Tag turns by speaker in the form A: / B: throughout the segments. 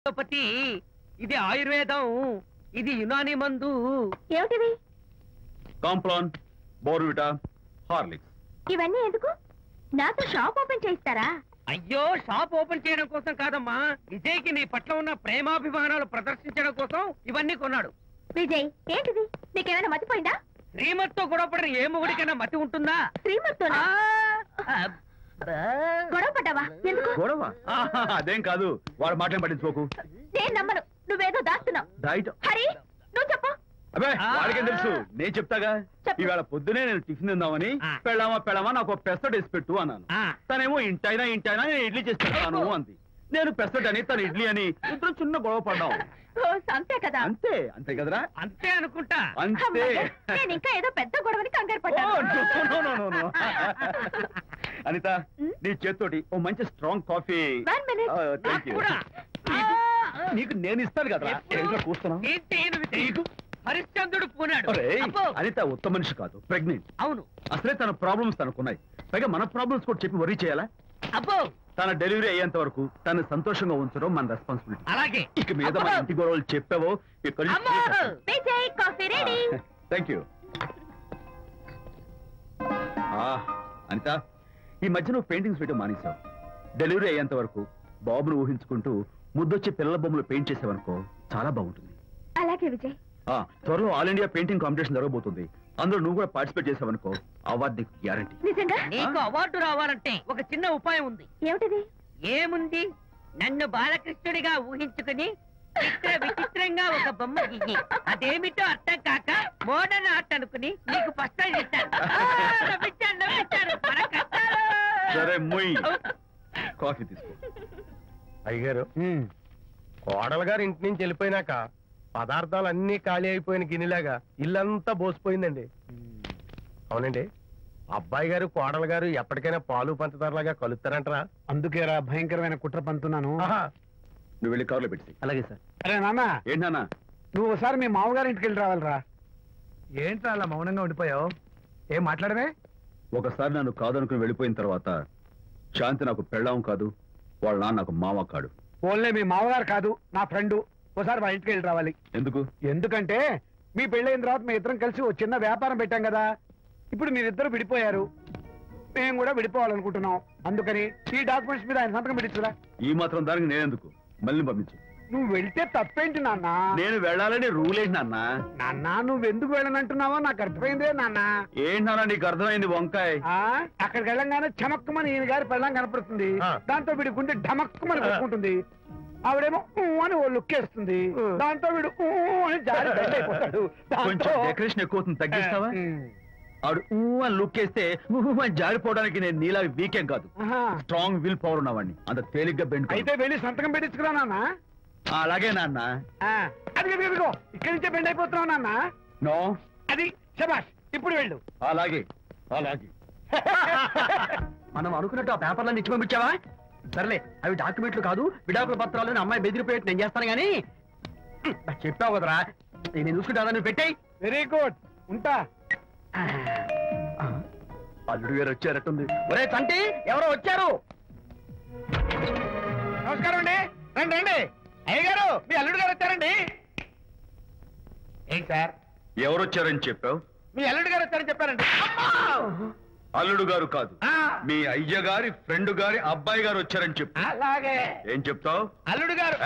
A: Allopathy, ఇది ఆయుర్వేదం, ఇది యునాని మందు.
B: ఏమిటివి?
C: Complan, Bournvita, Horlicks.
B: ఇవన్నీ ఎందుకు? నాతో షాప్ ఓపెన్ చేయిస్తారా?
A: అయ్యో, షాప్ ఓపెన్ చేయడం కోసం కాదమ్మా, విజయ్కి నీ పట్ల ఉన్న ప్రేమాభిమానాలు ప్రదర్శించడం కోసం ఇవన్నీ కొన్నాడు.
B: విజయ్, ఏంటిది? నీకేమైనా మతిపోయిందా?
A: శ్రీమతితో గొడవపడిన ఏ మొగుడికైనా మతి ఉంటుందా?
B: శ్రీమతితో గొడవ పడ్డావా? ఎందుకు
C: గొడవ? అదేం కాదు, వాడు మాటలు పట్టించుకోకు.
B: నేను నమ్మను, నువ్వేదో దాస్తున్నావు. హరి, నువ్వు చెప్పు.
C: అబ్బే, వాడికేం తెలుసు, నేను చెప్తాగా. ఇవాళ పొద్దునే నేను టిఫిన్ తిందామని పెళ్ళామా నాకు పెసరట్ వేసి పెట్టు అన్నాను. తనేమో ఇంటైనా నేను ఇడ్లీ చేసి పెడతాను అంది. నేను పెసరట్ అని, తను ఇడ్లీ అని, ఇద్దరు చిన్న గొడవ పడ్డాం.
B: అంతే కదా?
C: అంతే కదరా?
A: అంతే అనుకుంటా.
C: అంతే.
B: నేను ఇంకా ఏదో పెద్ద గొడవని కంగారు పడ్డాను.
C: అనిత, నీ చేత్తోటి ఓ మంచి స్ట్రాంగ్ కాఫీ. నీకు నేను ఇస్తాను కదా, కూస్తున్నావు.
A: హరిశ్చంద్రుడు పూనాడు.
C: అనిత ఉత్తమ మనిషి కాదు, ప్రెగ్నెంట్.
A: అవును.
C: అసలే తన ప్రాబ్లమ్స్ తనకున్నాయి, పైగా మన ప్రాబ్లమ్స్ కూడా చెప్పి వరీ చేయాలా?
A: అబ్బో,
C: తన డెలివరీ అయ్యేంత వరకు తను సంతోషంగా ఉంచడం మన రెస్పాన్సిబిలిటీ.
A: అలాగే.
C: ఇక మీద మన ఇంటి గొడవలు చెప్పావో థ్యాంక్ యూ. అనిత, ఈ మధ్య నువ్వు పెయింటింగ్స్ వేయడం మానేశావు. డెలివరీ అయ్యేంత వరకు బాబును ఊహించుకుంటూ ముద్దొచ్చి పిల్లల బొమ్మలు పెయింట్ చేసావనుకో, చాలా బాగుంటుంది.
B: అలాగే విజయ్.
C: త్వరలో ఆల్ ఇండియా పెయింటింగ్ కాంపిటీషన్ జరగబోతుంది. అందులో నువ్వు కూడా పార్టిసిపేట్ చేసావనుకో, అవార్డు నీకు గ్యారంటీ.
B: నిజంగా?
A: నీకు అవార్డు రావాలంటే ఒక చిన్న ఉపాయం ఉంది.
B: ఏమిటిది?
A: ఏముంది, నన్ను బాలకృష్ణుడిగా ఊహించుకుని విచిత్రంగా ఒక బొమ్మ గీయి, అదేమిటో అర్థం కాక మోడర్న్ ఆర్ట్ అనుకుని నీకు ఫస్ట్ ప్రైజ్ ఇస్తాను.
C: సరే, మొయ్ కాఫీ తీసుకో.
D: అయ్యగారు, కోడలు గారు ఇంటి నుంచి వెళ్ళిపోయినాక పదార్థాలు అన్ని ఖాళీ అయిపోయిన గిన్నెలాగా ఇల్లంతా బోసిపోయిందండి. అవునండి, అబ్బాయి గారు కోడలు గారు ఎప్పటికైనా పాలు పంచదారలాగా కలుస్తారంటరా?
E: అందుకేరా భయంకరమైన కుట్ర పంతున్నాను.
C: నువ్వు వెళ్ళి కారులో పెట్టి.
E: అలాగే సార్. అరే నాన్న,
C: ఏంటి నాన్న?
E: నువ్వు ఒకసారి మీ మామగారి ఇంటికి వెళ్ళి రావాలరా.
D: ఏంట్రా అలా మౌనంగా ఉండిపోయావు? ఏం మాట్లాడమే?
C: ఒకసారి నన్ను కాదనుకుని వెళ్ళిపోయిన తర్వాత శాంతి నాకు పెళ్ళాం కాదు, వాళ్ళ నాన్న నాకు మామ కాడు.
E: ఓన్లే మీ మామగారు కాదు, నా ఫ్రెండ్. ఒకసారి వాళ్ళ ఇంటికి వెళ్ళి రావాలి.
C: ఎందుకు?
E: ఎందుకంటే మీ పెళ్ళైన తర్వాత మీ ఇద్దరం కలిసి ఓ చిన్న వ్యాపారం పెట్టాం కదా. ఇప్పుడు మీరిద్దరు విడిపోయారు, మేము కూడా విడిపోవాలనుకుంటున్నాం. అందుకని ఈ డాక్యుమెంట్స్ మీద ఆయన సంతకం పెట్టించురా.
C: ఈ మాత్రం దానికి నేనెందుకు? మళ్ళీ పంపించు.
E: నువ్వు వెళ్తే తప్పేంటి నాన్న?
C: నేను వెళ్ళాలని రూల్ ఏంటి నాన్న?
E: నాన్న, నువ్వు ఎందుకు వెళ్ళనంటున్నావో నాకు అర్థమైందే నాన్న.
C: ఏంటి నాన్న నీకు అర్థమైంది? వంకాయ.
E: అక్కడికి వెళ్ళంగానే చమక్కుమని ఈయన గారి పెళ్ళం కనపడుతుంది. దాంతో వీడి గుండె ఢమక్కుమని కొట్టుకుంటుంది. ఆవిడేమో అని ఓ లుక్ వేస్తుంది. దాంతో వీడు అని జారి బెడ్ అయిపోతాడు.
C: కొంచెం డెకరేషన్ ఎక్కువ అవుతుంది, తగ్గిస్తావా? ఆవిడ అని లుక్ వేస్తే అని జారిపోవడానికి నేను నీలా వీకేం కాదు, స్ట్రాంగ్ విల్ పవర్ ఉన్నవాడిని. అంత తేలిగ్గా బెండ్.
E: అయితే వెళ్ళి సంతకం పెట్టించుకురా నాన్న.
C: అలాగే నాన్న.
E: అది ఇక్కడి నుంచే బెండ్ అయిపోతున్నావు నాన్న.
C: నో,
E: అది శబాష్. ఇప్పుడు వెళ్ళు.
C: అలాగే అలాగే.
A: మనం అనుకున్నట్టు ఆ పేపర్లను ఇచ్చి పంపించావా? సర్లే, అవి డాక్యుమెంట్లు కాదు, విడాకుల పత్రాలు. అమ్మాయి బెదిరిపోయేట్టు నేను చేస్తాను గానీ చెప్పావు కదరా, నేను చూసుకుంటా. నువ్వు పెట్టాయి.
E: వెరీ గుడ్, ఉంటా.
C: అల్లుడు గారు వచ్చారట్టుంది.
A: ఒరే తంటి, ఎవరో వచ్చారు.
E: నమస్కారం అండి. రండి రండి. అయ్య గారు, మీ అల్లుడు గారు వచ్చారండి. ఏంటి సార్?
C: ఎవరు వచ్చారని చెప్పావు?
E: మీ అల్లుడు గారు వచ్చారని చెప్పారండి.
C: అల్లుడు గారు కాదు, మీ అయ్య గారి ఫ్రెండ్ గారి అబ్బాయి గారు వచ్చారని చెప్పు.
E: అలాగే.
C: ఏం చెప్తావు?
E: అల్లుడు గారు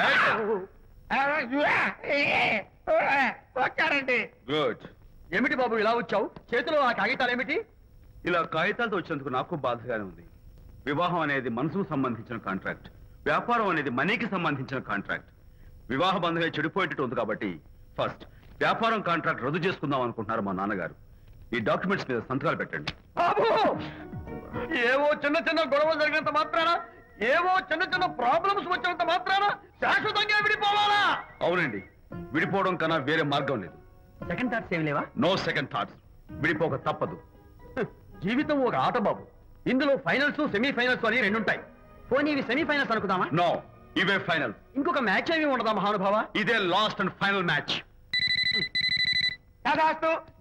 E: వచ్చారండి.
C: గుడ్.
A: ఏమిటి బాబు ఇలా వచ్చావు? చేతిలో ఆ కాగితాలు ఏమిటి?
C: ఇలా కాగితాలతో వచ్చినందుకు నాకు బాధగానే ఉంది. వివాహం అనేది మనసుకు సంబంధించిన కాంట్రాక్ట్, వ్యాపారం అనేది మనీకి సంబంధించిన కాంట్రాక్ట్. వివాహ బంధంగా చెడిపోయేటట్టు ఉంది కాబట్టి ఫస్ట్ వ్యాపారం కాంట్రాక్ట్ రద్దు చేసుకుందాం అనుకుంటున్నారు మా నాన్నగారు. ఈ డాక్యుమెంట్స్ మీద సంతకాలు పెట్టండి.
A: ఏవో చిన్న చిన్న గొడవలు జరిగినంత మాత్రాన, ఏవో చిన్న చిన్న ప్రాబ్లమ్స్ వచ్చినంత మాత్రాన శాశ్వతంగా విడిపోవాలా?
C: అవునండి, విడిపోవడం కన్నా వేరే మార్గం లేదు.
A: సెకండ్ థాట్స్ ఏమి లేవా?
C: No second thoughts. విడిపోక తప్పదు.
A: జీవితం ఒక ఆట బాబు, ఇందులో ఫైనల్స్ సెమీఫైనల్స్ అని రెండుంటాయి. పోనీ ఇవి సెమీఫైనల్స్ అనుకుందామా?
C: నో, ఇవే ఫైనల్.
A: ఇంకొక మ్యాచ్ ఏమి ఉండదా మహానుభావ?
C: ఇదే లాస్ట్ అండ్ ఫైనల్ మ్యాచ్.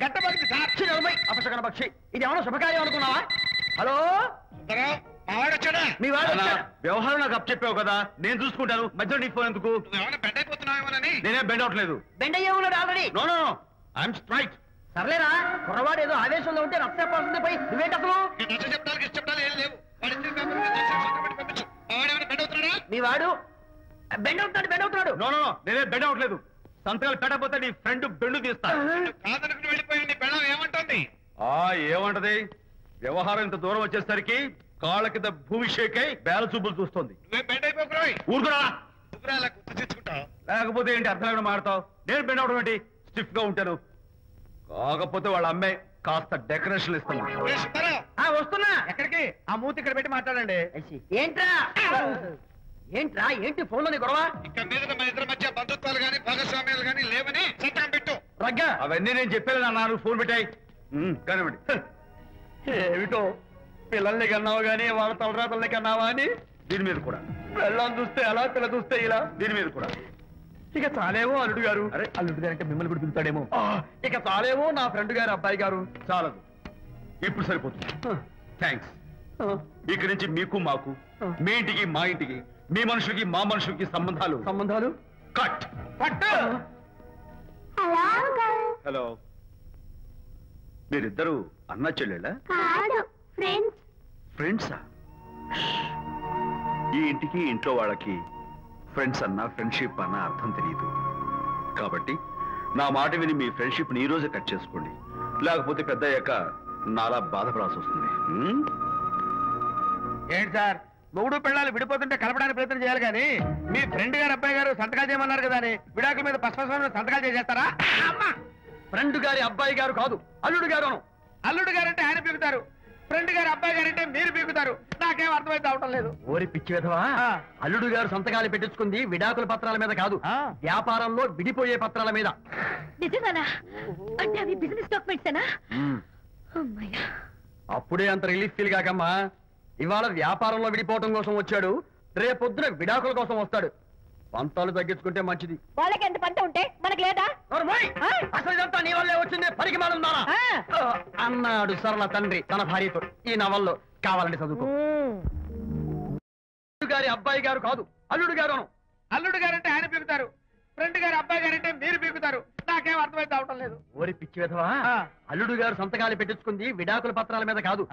A: గట్టబడి సాక్షి నిలబై అపశకన పక్షి. ఇది ఏమన్నా శుభకార్యం అనుకున్నావా? హలో
C: మీ వాడు వ్యవహారం నాకు అప్ చెప్పావు కదా, నేను చూసుకుంటాను. మధ్యలో నీ ఫోన్ ఎందుకు? నేనే బెండ్ అవట్లేదు.
A: బెండ్ అయ్యే ఉన్నాడు already.
C: No no I'm straight.
A: సర్లేరా, కుర్రవాడు ఏదో ఆవేశంలో ఉంటే రక్త చెప్పాల్సింది పోయి నువ్వేంటి అసలు? మీ వాడు బెండ్ అవుతున్నాడు.
C: నో నో నేనే బెండ్ అవట్లేదు. సంతకాలు పెట్టకపోతే నీ ఫ్రెండ్ బెండు తీస్తా. ఏమంటది? వ్యవహారం ఇంత దూరం వచ్చేసరికి కాళ్ళ కింద భూమి షేకై బేల చూపులు చూస్తుంది. ఊరుకురా, లేకపోతే ఏంటి అర్థం లేకుండా మాడతావు? నేను బెండ్ అవడం ఏంటి? స్టిఫ్ గా ఉంటాను. కాకపోతే వాళ్ళ అమ్మాయి కాస్త డెకరేషన్ ఇస్తాను.
A: వస్తున్నా.
E: ఎక్కడికి? ఆ మూతి ఇక్కడ పెట్టి మాట్లాడండి.
A: ఏంటి ఫోన్ లోని గొడవ?
E: మధ్య బంధుత్వాలు గాని భాగస్వామ్యాలు గాని లేవని సంతకం పెట్టు.
C: రగ్గా అవన్నీ నేను చెప్పాను అన్నారు. ఫోన్ పెట్టాయి కానివ్వండి. ఏమిటో పిల్లల్ని కన్నావు గానీ వాళ్ళ తలరాతల్ని కన్నావా అని దీని మీద కూడా. పిల్లల్ని చూస్తే అలా, పిల్ల చూస్తే ఇలా. దీని మీద కూడా ఇక చాలేమో అల్లుడు గారు. అరే అల్లుడు గారు అంటే మిమ్మల్ని కూడా పిలుతాడేమో. ఇక చాలేమో నా ఫ్రెండ్ గారు అబ్బాయి గారు. చాలదు, ఇప్పుడు సరిపోతుంది. థ్యాంక్స్. ఇక్కడి నుంచి మీకు మాకు, మీ ఇంటికి మా ఇంటికి, మీ మనుషులకి మా మనుషులకి సంబంధాలు కట్. హలో, మీరిద్దరు అన్నా చెల్లెళ్ళా? ఫ్రెండ్సా? ఈ ఇంటికి ఇంట్లో వాళ్ళకి ఫ్రెండ్స్ అన్నా ఫ్రెండ్షిప్ అన్నా అర్థం తెలియదు. కాబట్టి నా మాట విని మీ ఫ్రెండ్షిప్ ని ఈ రోజే కట్ చేసుకోండి. లేకపోతే పెద్ద అయ్యాక నాలా బాధపడాల్సి వస్తుంది.
E: ఏంటి సార్, మొగుడు పిల్లలు విడిపోతుంటే కలపడానికి ప్రయత్నం చేయాలి కానీ మీ ఫ్రెండ్ గారు అబ్బాయి గారు సంతకాలు చేయమన్నారు కదా అని విడాకుల మీద పశ్చిమ సంతకాలు చేసేస్తారా?
A: ఫ్రెండ్ గారి అబ్బాయి గారు కాదు, అల్లుడు గారు.
E: అల్లుడు గారంటే ఆయన పీకుతారు, ఫ్రెండ్ గారు అబ్బాయి గారంటే మీరు పీకుతారు. నాకేం అర్థమైతే అవటం లేదు.
A: ఓరి పిచ్చి విధవా, అల్లుడు గారు సంతకాలు పెట్టించుకుంది విడాకుల పత్రాల మీద కాదు, వ్యాపారంలో విడిపోయే పత్రాల మీద.
B: నిజంగానా? అంటే అవి బిజినెస్ డాక్యుమెంట్సేనా?
A: అప్పుడే అంత రిలీఫ్ ఫీల్ కాకమ్మా. ఇవాళ వ్యాపారంలో విడిపోవటం కోసం వచ్చాడు, రేపొద్దున విడాకుల కోసం వస్తాడు. పంతాలు తగ్గించుకుంటే మంచిది.
B: వాళ్ళకి ఎంత పంట ఉంటే మనకు లేదా?
A: అసలు ఇదంతా నీ వల్లే వచ్చింది, పనికి మానుందా అన్నాడు సరళ తండ్రి తన భార్యతో. ఈ నవల్లో కావాలంటే చదువుకో. గారి అబ్బాయి గారు కాదు, అల్లుడు గారు.
E: అల్లుడు గారంటే ఆయన పీకుతారు, ఫ్రెండ్ గారు అబ్బాయి గారంటే మీరు పీకుతారు. నాకేం అర్థమైతే అవటం లేదు.
A: ఓరి పిచ్చి విధవా, అల్లుడు గారు సంతకాలు పెట్టించుకుంది విడాకుల పత్రాల మీద కాదు,